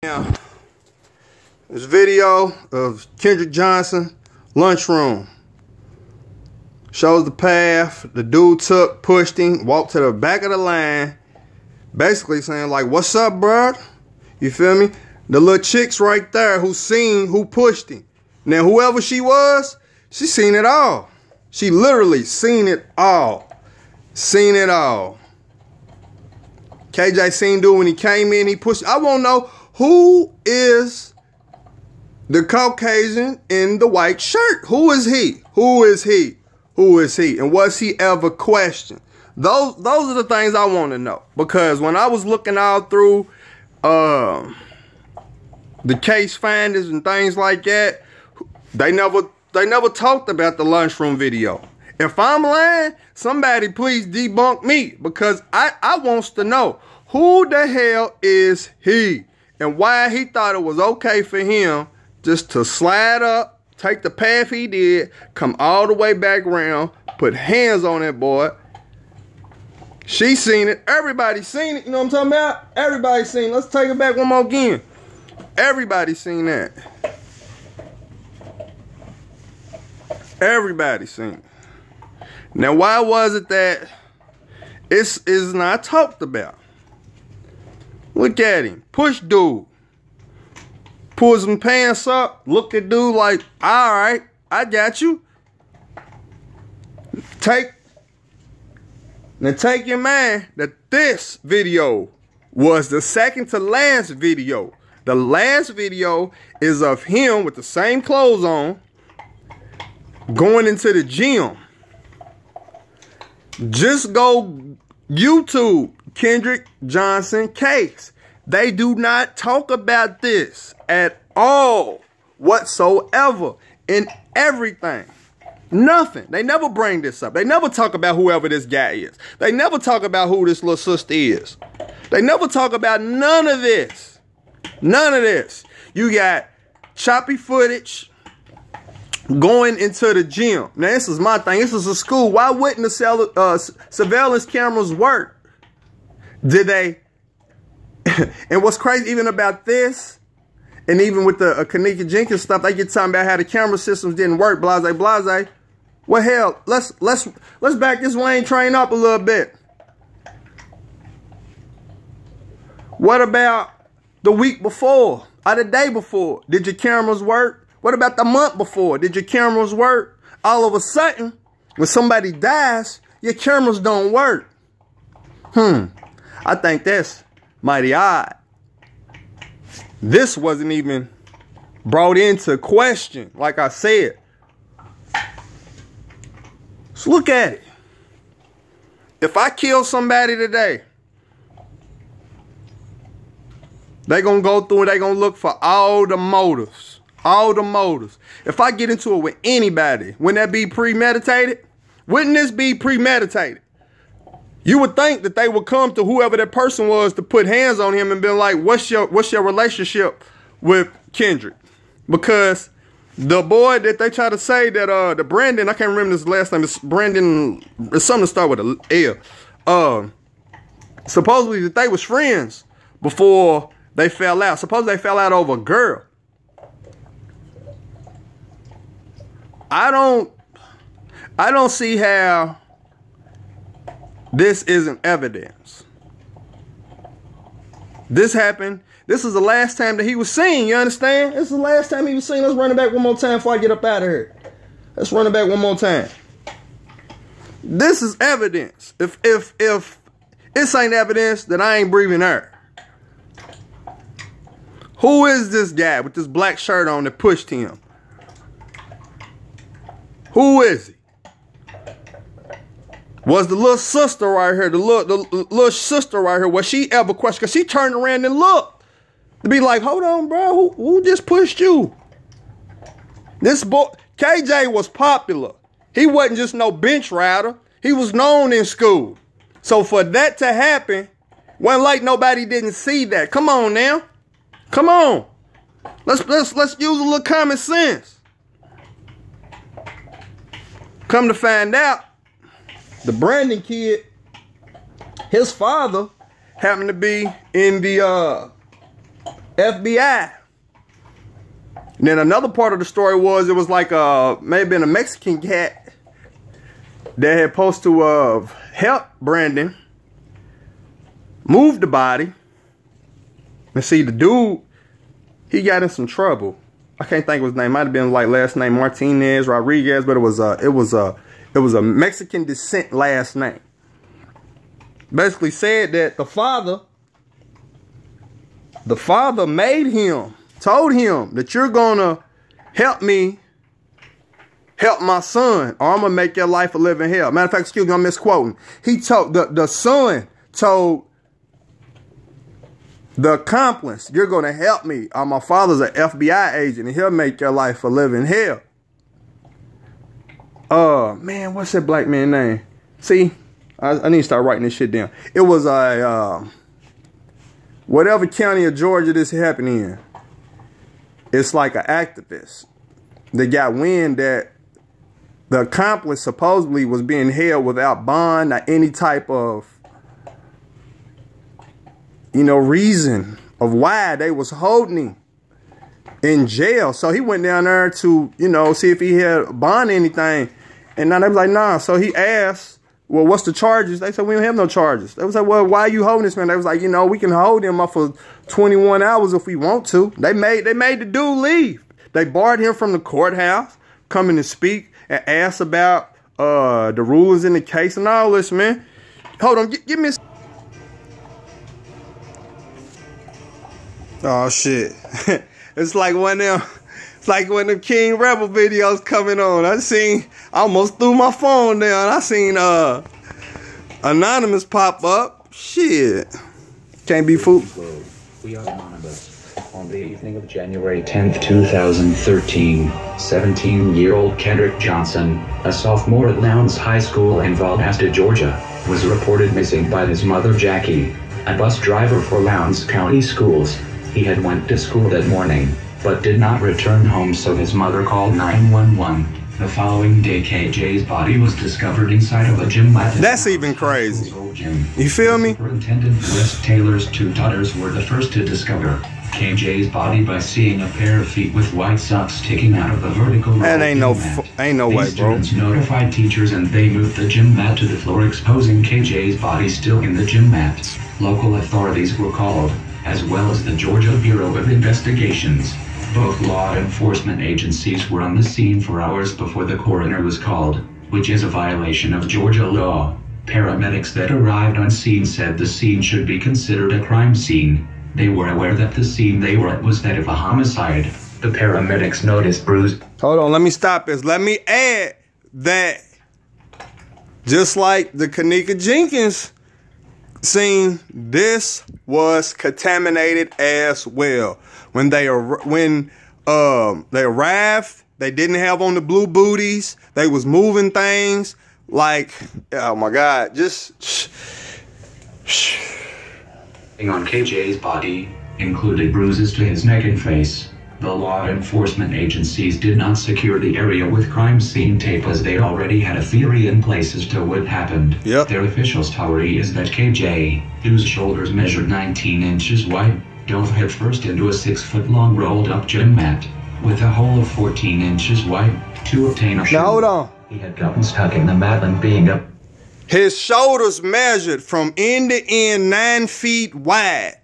Now, this video of Kendrick Johnson, Lunchroom, shows the path the dude took, pushed him, walked to the back of the line, basically saying like, "What's up, bruh?" You feel me? The little chick's right there who seen who pushed him. Now, whoever she was, she seen it all. She literally seen it all. Seen it all. KJ seen dude when he came in, he pushed. I want to know who is the Caucasian in the white shirt. Who is he? Who is he? Who is he? And was he ever questioned? Those are the things I want to know. Because when I was looking all through the case finders and things like that, they never talked about the Lunchroom video. If I'm lying, somebody please debunk me, because I wants to know who the hell is he and why he thought it was okay for him just to slide up, take the path he did, come all the way back around, put hands on that boy. She seen it. Everybody seen it. You know what I'm talking about? Everybody seen it. Let's take it back one more again. Everybody seen that. Everybody seen it. Now, why was it that it's not talked about? Look at him. Push dude. Pulls some pants up. Look at dude like, all right, I got you. Take in mind that this video was the second to last video. The last video is of him with the same clothes on, going into the gym. Just go YouTube Kendrick Johnson case. They do not talk about this at all whatsoever in everything. Nothing. They never bring this up. They never talk about whoever this guy is. They never talk about who this little sister is. They never talk about none of this. None of this. You got choppy footage going into the gym. Now, this is my thing. This is a school. Why wouldn't the surveillance cameras work? Did they? And what's crazy even about this, and even with the Kanika Jenkins stuff, they get talking about how the camera systems didn't work, blase, blase. Well, hell, let's back this Wayne train up a little bit. What about the week before or the day before? Did your cameras work? What about the month before? Did your cameras work? All of a sudden, when somebody dies, your cameras don't work. I think that's mighty odd. This wasn't even brought into question, like I said. So look at it. If I kill somebody today, they're going to go through and they're going to look for all the motives. All the motives. If I get into it with anybody, wouldn't that be premeditated? Wouldn't this be premeditated? You would think that they would come to whoever that person was to put hands on him and be like, what's your relationship with Kendrick? Because the boy that they try to say that the Brandon, I can't remember his last name, it's Brandon, it's something to start with an L. Supposedly that they was friends before they fell out. Supposedly they fell out over a girl. I don't see how this isn't evidence. This happened. This is the last time that he was seen. You understand? This is the last time he was seen. Let's run it back one more time before I get up out of here. Let's run it back one more time. This is evidence. If this ain't evidence, then I ain't breathing air. Who is this guy with this black shirt on that pushed him? Who is he? Was the little sister right here, the little sister right here, was she ever questioned? Because she turned around and looked to be like, hold on, bro, who just pushed you? This boy, KJ was popular. He wasn't just no bench rider. He was known in school. So for that to happen, wasn't like nobody didn't see that. Come on now. Come on. Let's use a little common sense. Come to find out, the Brandon kid, his father happened to be in the FBI. And then another part of the story was, it was like maybe been a Mexican cat that had supposed to help Brandon move the body. And see, the dude, he got in some trouble. I can't think of his name. Might have been like last name Martinez, Rodriguez, but it was a Mexican descent last name. Basically said that the father made him, told him that you're gonna help me help my son, or I'm gonna make your life a living hell. Matter of fact, excuse me, I'm misquoting. He told the son told the accomplice, you're gonna help me, or my father's an FBI agent and he'll make your life a living hell. Man, what's that black man name? See, I need to start writing this shit down. It was a whatever county of Georgia this happened in. It's like an activist that got wind that the accomplice supposedly was being held without bond or any type of, you know, reason of why they was holding him in jail. So he went down there to, you know, see if he had bond or anything. And now they was like, nah. So he asked, well, what's the charges? They said, we don't have no charges. They was like, well, why are you holding this man? They was like, you know, we can hold him up for 21 hours if we want to. They made the dude leave. They barred him from the courthouse, coming to speak and ask about the rulings in the case and all this, man. Hold on, give me a... Oh shit. It's like one of them, it's like when the King Rebel videos coming on. I almost threw my phone down. I seen Anonymous pop up. Shit. Can't be fooled. We are Anonymous. On the evening of January 10th, 2013, 17-year-old Kendrick Johnson, a sophomore at Lowndes High School in Valdosta, Georgia, was reported missing by his mother Jackie, a bus driver for Lowndes County Schools. He had went to school that morning, but did not return home, so his mother called 911. The following day, KJ's body was discovered inside of a gym. That's even crazy. You feel me? Superintendent Wes Taylor's two daughters were the first to discover KJ's body by seeing a pair of feet with white socks sticking out of the vertical. That ain't no way, bro. Students notified teachers and they moved the gym mat to the floor, exposing KJ's body still in the gym mat. Local authorities were called, as well as the Georgia Bureau of Investigations. Both law enforcement agencies were on the scene for hours before the coroner was called, which is a violation of Georgia law. Paramedics that arrived on scene said the scene should be considered a crime scene. They were aware that the scene they were at was that of a homicide. The paramedics noticed bruised. Hold on, let me stop this. Let me add that just like the Kanika Jenkins scene, this was contaminated as well. When they arrived, they didn't have on the blue booties. They was moving things like, oh my God, just on KJ's body included bruises to his neck and face. The law enforcement agencies did not secure the area with crime scene tape, as they already had a theory in place as to what happened. Yep. Their official story is that KJ, whose shoulders measured 19 inches wide, dove headfirst into a 6-foot-long rolled-up gym mat with a hole of 14 inches wide to obtain a shoe. Now hold on. He had gotten stuck in the mat and being up. His shoulders measured from end to end 9 feet wide.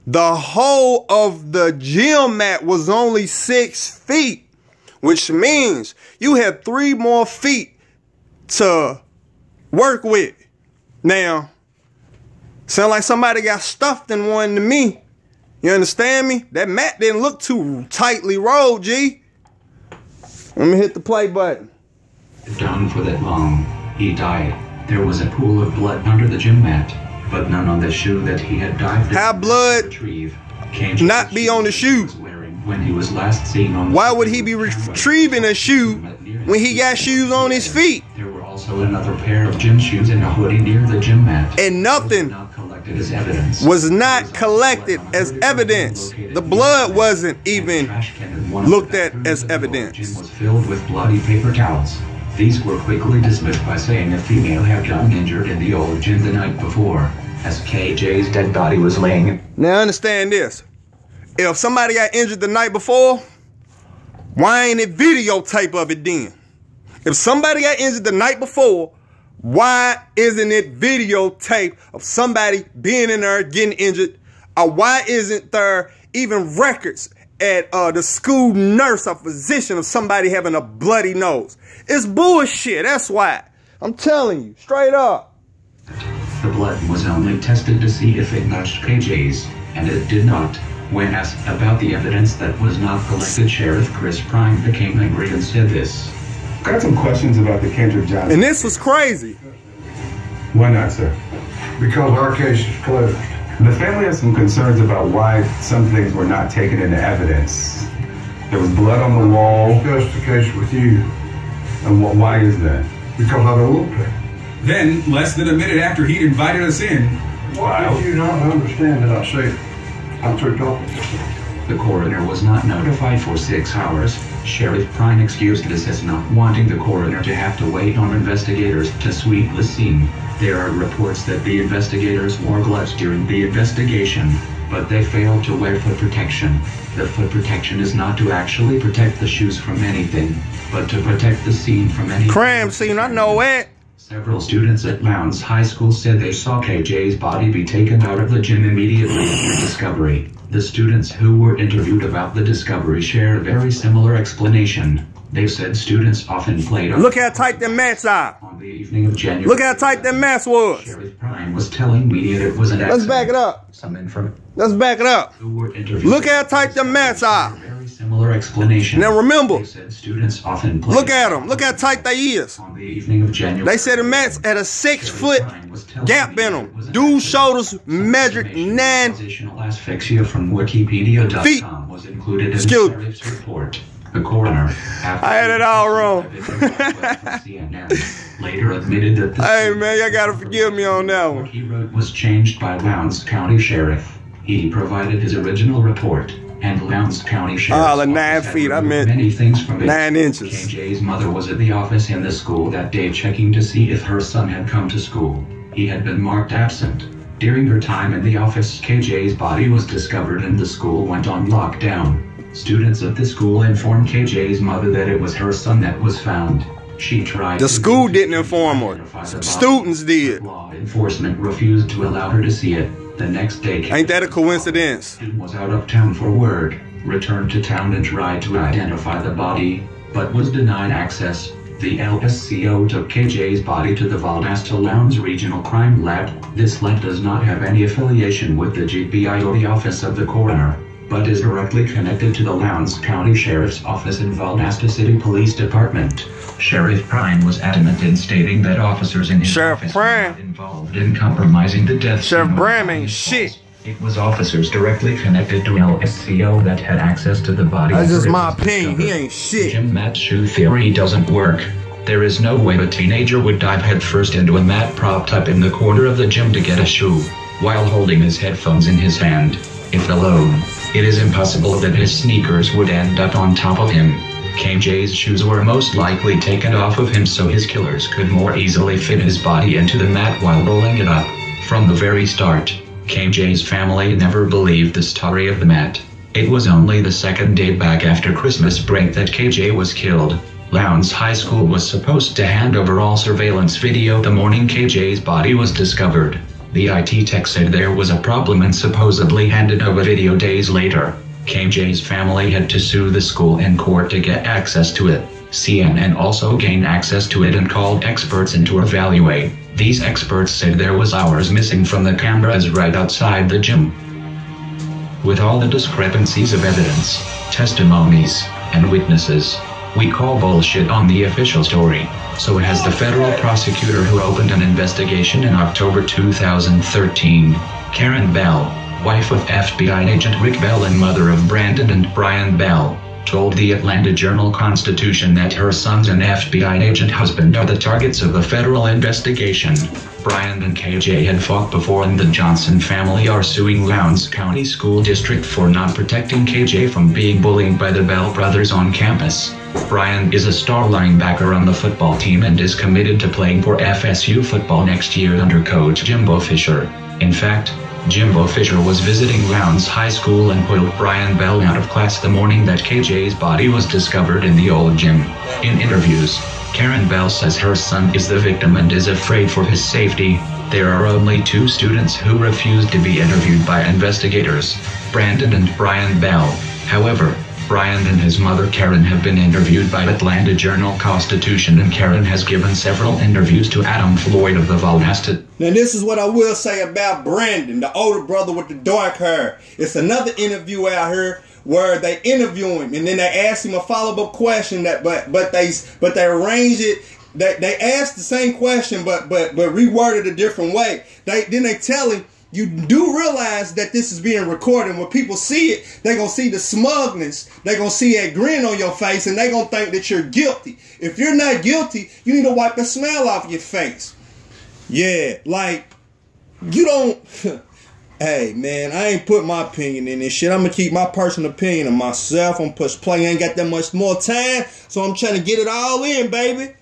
The whole of the gym mat was only 6 feet, which means you had 3 more feet to work with. Now, sound like somebody got stuffed in one to me. You understand me? That mat didn't look too tightly rolled, G. Let me hit the play button. Down for that long, he died. There was a pool of blood under the gym mat, but none on the shoe that he had dived How blood retrieve. Not be on the shoe? When he was last seen on. Why would he be retrieving a shoe when he got shoes on his feet? There were also another pair of gym shoes and a hoodie near the gym mat. And nothing as evidence. Was not collected as evidence. The blood wasn't even looked at as evidence. Was filled with bloody paper towels. These were quickly dismissed by saying a female had gotten injured in the old gym the night before, as KJ's dead body was laying. Now understand this. If somebody got injured the night before, why ain't it videotape of it then? If somebody got injured the night before, why isn't it videotape of somebody being in there getting injured? Or why isn't there even records at the school nurse or physician of somebody having a bloody nose? It's bullshit. That's why. I'm telling you, straight up. The blood was only tested to see if it matched KJ's, and it did not. When asked about the evidence that was not collected, Sheriff Chris Prime became angry and said this. Got some questions about the Kendrick Johnson. And this was crazy. Why not, sir? Because our case is closed. The family has some concerns about why some things were not taken into evidence. There was blood on the wall. Discuss the case with you. And why is that? Because I don't want to. Then, less than a minute after he'd invited us in. Why did you not understand that I said I'm through talking? The coroner was not notified for 6 hours. Sheriff Prime excused this as not wanting the coroner to have to wait on investigators to sweep the scene. There are reports that the investigators wore gloves during the investigation, but they failed to wear foot protection. The foot protection is not to actually protect the shoes from anything, but to protect the scene from any crime scene. I know it. Several students at Lowndes High School said they saw KJ's body be taken out of the gym immediately after discovery. The students who were interviewed about the discovery share a very similar explanation. They said students often played Look how tight them mats are. On the evening of January. Look how tight them mats was. Sheriff Prime was telling media it was an accident. Let's back it up. Some information. Let's back it up. Who were interviewed. Look how tight them mats are. Very similar explanation. Now remember. They said students often played. Look at them. Look how tight they is. On the evening of January. They said the mats at a 6-foot gap in them. Dude's shoulders measured 9 Positional asphyxia from Wikipedia.com was included in the sheriff's report. The coroner, I had it all wrong. later admitted that the hey man, y'all gotta forgive me on that one. He wrote was changed by Lowndes County Sheriff. He provided his original report, and Lowndes County Sheriff. The 9 feet. I meant many things from it. 9 inches. KJ's mother was at the office in the school that day checking to see if her son had come to school. He had been marked absent. During her time in the office, KJ's body was discovered and the school went on lockdown. Students at the school informed KJ's mother that it was her son that was found. She tried. The school didn't inform her. Some students did. Law enforcement refused to allow her to see it. The next day, ain't that a coincidence? Was out of town for work, returned to town and tried to identify the body, but was denied access. The LSCO took KJ's body to the Valdosta Lowndes Regional Crime Lab. This lab does not have any affiliation with the GBI or the Office of the Coroner, but is directly connected to the Lowndes County Sheriff's Office and Valdosta City Police Department. Sheriff Prime was adamant in stating that officers in his office were not involved in compromising the death. Sheriff Prime ain't shit. It was officers directly connected to LSCO that had access to the body. That's just my opinion. He ain't shit. Jim mat shoe theory doesn't work. There is no way a teenager would dive headfirst into a mat propped up in the corner of the gym to get a shoe, while holding his headphones in his hand. If alone, it is impossible that his sneakers would end up on top of him. KJ's shoes were most likely taken off of him so his killers could more easily fit his body into the mat while rolling it up. From the very start, KJ's family never believed the story of the mat. It was only the second day back after Christmas break that KJ was killed. Lowndes High School was supposed to hand over all surveillance video the morning KJ's body was discovered. The IT tech said there was a problem and supposedly handed over video days later. KJ's family had to sue the school in court to get access to it. CNN also gained access to it and called experts in to evaluate. These experts said there was hours missing from the cameras right outside the gym. With all the discrepancies of evidence, testimonies, and witnesses, we call bullshit on the official story. So has the federal prosecutor who opened an investigation in October 2013, Karen Bell, wife of FBI agent Rick Bell and mother of Brandon and Brian Bell, told the Atlanta Journal-Constitution that her sons and FBI agent husband are the targets of a federal investigation. Brian and KJ had fought before and the Johnson family are suing Lowndes County School District for not protecting KJ from being bullied by the Bell brothers on campus. Brian is a star linebacker on the football team and is committed to playing for FSU football next year under Coach Jimbo Fisher. In fact, Jimbo Fisher was visiting Lowndes High School and pulled Brian Bell out of class the morning that KJ's body was discovered in the old gym. In interviews, Karen Bell says her son is the victim and is afraid for his safety. There are only 2 students who refused to be interviewed by investigators, Brandon and Brian Bell. However, Brian and his mother Karen have been interviewed by Atlanta Journal-Constitution, and Karen has given several interviews to Adam Floyd of the Valdosta. Now this is what I will say about Brandon, the older brother with the dark hair. It's another interview out here where they interview him and then they ask him a follow-up question that but they arrange it. They ask the same question but reworded a different way. Then they tell him, you do realize that this is being recorded. When people see it, they're going to see the smugness. They're going to see that grin on your face, and they're going to think that you're guilty. If you're not guilty, you need to wipe the smile off your face. Yeah, like, you don't... Hey, man, I ain't put my opinion in this shit. I'm going to keep my personal opinion of myself. I'm push play. I ain't got that much more time, so I'm trying to get it all in, baby.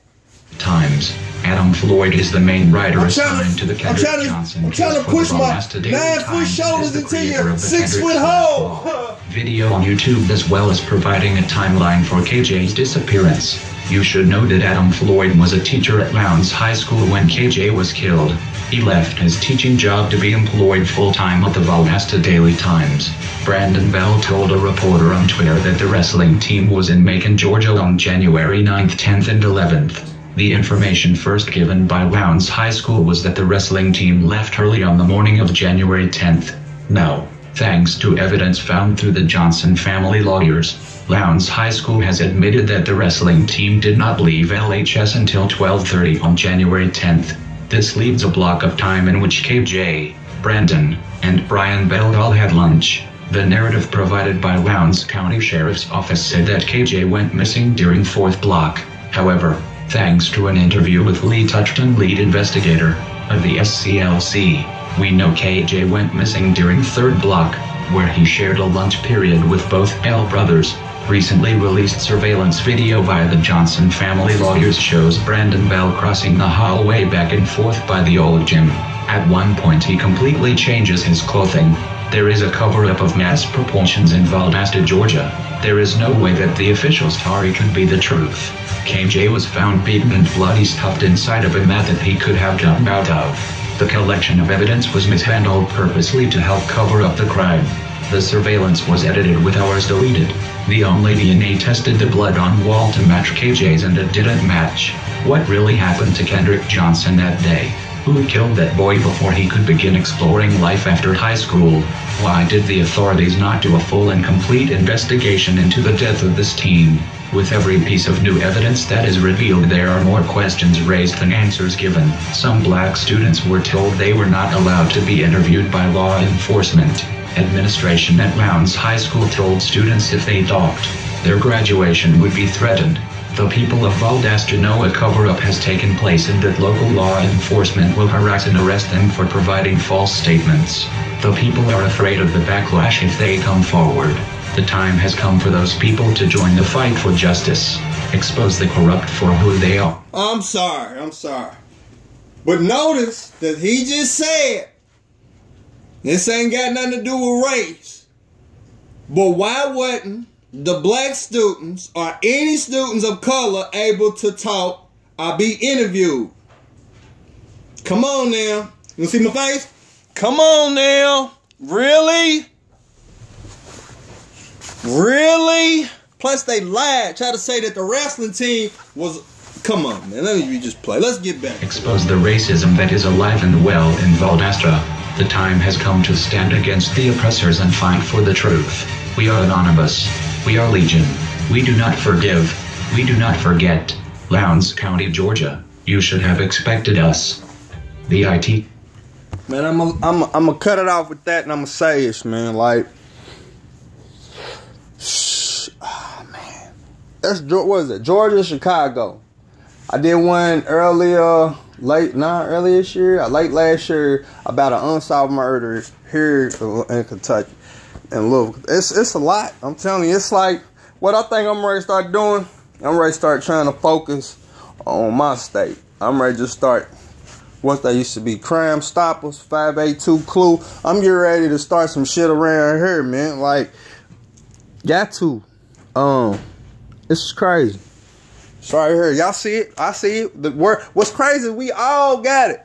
Times. Adam Floyd is the main writer assigned to the Kendrick Johnson I'm trying to push my 9-foot shoulders into your 6-foot hole. Video on YouTube, as well as providing a timeline for KJ's disappearance. You should know that Adam Floyd was a teacher at Lowndes High School when KJ was killed. He left his teaching job to be employed full-time at the Valdosta Daily Times. Brandon Bell told a reporter on Twitter that the wrestling team was in Macon, Georgia on January 9th, 10th, and 11th. The information first given by Lowndes High School was that the wrestling team left early on the morning of January 10th. Now, thanks to evidence found through the Johnson family lawyers, Lowndes High School has admitted that the wrestling team did not leave LHS until 12:30 on January 10th. This leaves a block of time in which KJ, Brandon, and Brian Bell all had lunch. The narrative provided by Lowndes County Sheriff's Office said that KJ went missing during 4th block. However, thanks to an interview with Lee Touchton, lead investigator of the SCLC, we know KJ went missing during 3rd block, where he shared a lunch period with both Bell brothers. Recently released surveillance video by the Johnson family lawyers shows Brandon Bell crossing the hallway back and forth by the old gym. At one point he completely changes his clothing. There is a cover-up of mass proportions in Valdosta, Georgia. There is no way that the official story could be the truth. KJ was found beaten and bloody, stuffed inside of a mat that he could have jumped out of. The collection of evidence was mishandled purposely to help cover up the crime. The surveillance was edited with hours deleted. The only DNA tested the blood on wall to match KJ's, and it didn't match. What really happened to Kendrick Johnson that day? Who killed that boy before he could begin exploring life after high school? Why did the authorities not do a full and complete investigation into the death of this teen? With every piece of new evidence that is revealed, there are more questions raised than answers given. Some black students were told they were not allowed to be interviewed by law enforcement. Administration at Lowndes High School told students if they talked, their graduation would be threatened. The people of Valdosta know a cover-up has taken place and that local law enforcement will harass and arrest them for providing false statements. The people are afraid of the backlash if they come forward. The time has come for those people to join the fight for justice. Expose the corrupt for who they are. I'm sorry. But notice that he just said, this ain't got nothing to do with race. But why wasn't the black students or any students of color able to talk or be interviewed? Come on now. You see my face? Come on now. Really? Really? Plus they lied. Try to say that the wrestling team was... Come on, man. Let me just play. Let's get back. Expose the racism that is alive and well in Valdosta. The time has come to stand against the oppressors and fight for the truth. We are anonymous. We are legion. We do not forgive. We do not forget. Lowndes County, Georgia. You should have expected us. B.I.T. Man, I'm gonna cut it off with that, and I'm gonna say this, man. Like, oh man, that's what is it? Georgia, Chicago. I did one late last year about an unsolved murder here in Kentucky and Louisville. It's a lot. I'm telling you, it's like what I think I'm ready to start doing. I'm ready to start trying to focus on my state. I'm ready to just start what they used to be, Crime Stoppers, 582 Clue. I'm getting ready to start some shit around here, man. Like, got to. This is crazy. It's right here. Y'all see it? I see it. The word. What's crazy? We all got it.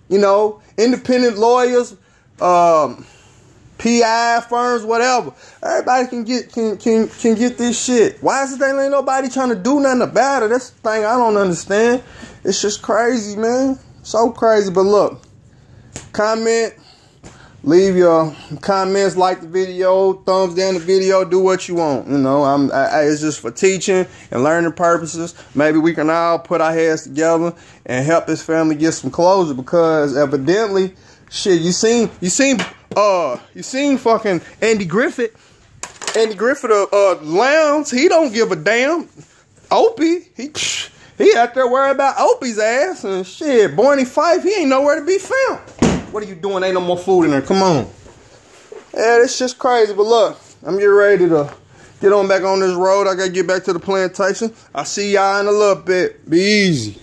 You know, independent lawyers, PI firms, whatever. Everybody can get this shit. Why is it there ain't nobody trying to do nothing about it? That's the thing I don't understand. It's just crazy, man. So crazy. But look, comment, leave your comments, like the video, thumbs down the video, do what you want. You know, it's just for teaching and learning purposes. Maybe we can all put our heads together and help this family get some closure, because evidently, shit, you seen fucking Andy Griffith of Lounge. He don't give a damn. Opie, he out there worried about Opie's ass and shit. Barney Fife, he ain't nowhere to be found. What are you doing? Ain't no more food in there. Come on. Yeah, this shit's crazy. But look, I'm getting ready to get on back on this road. I gotta get back to the plantation. I'll see y'all in a little bit. Be easy.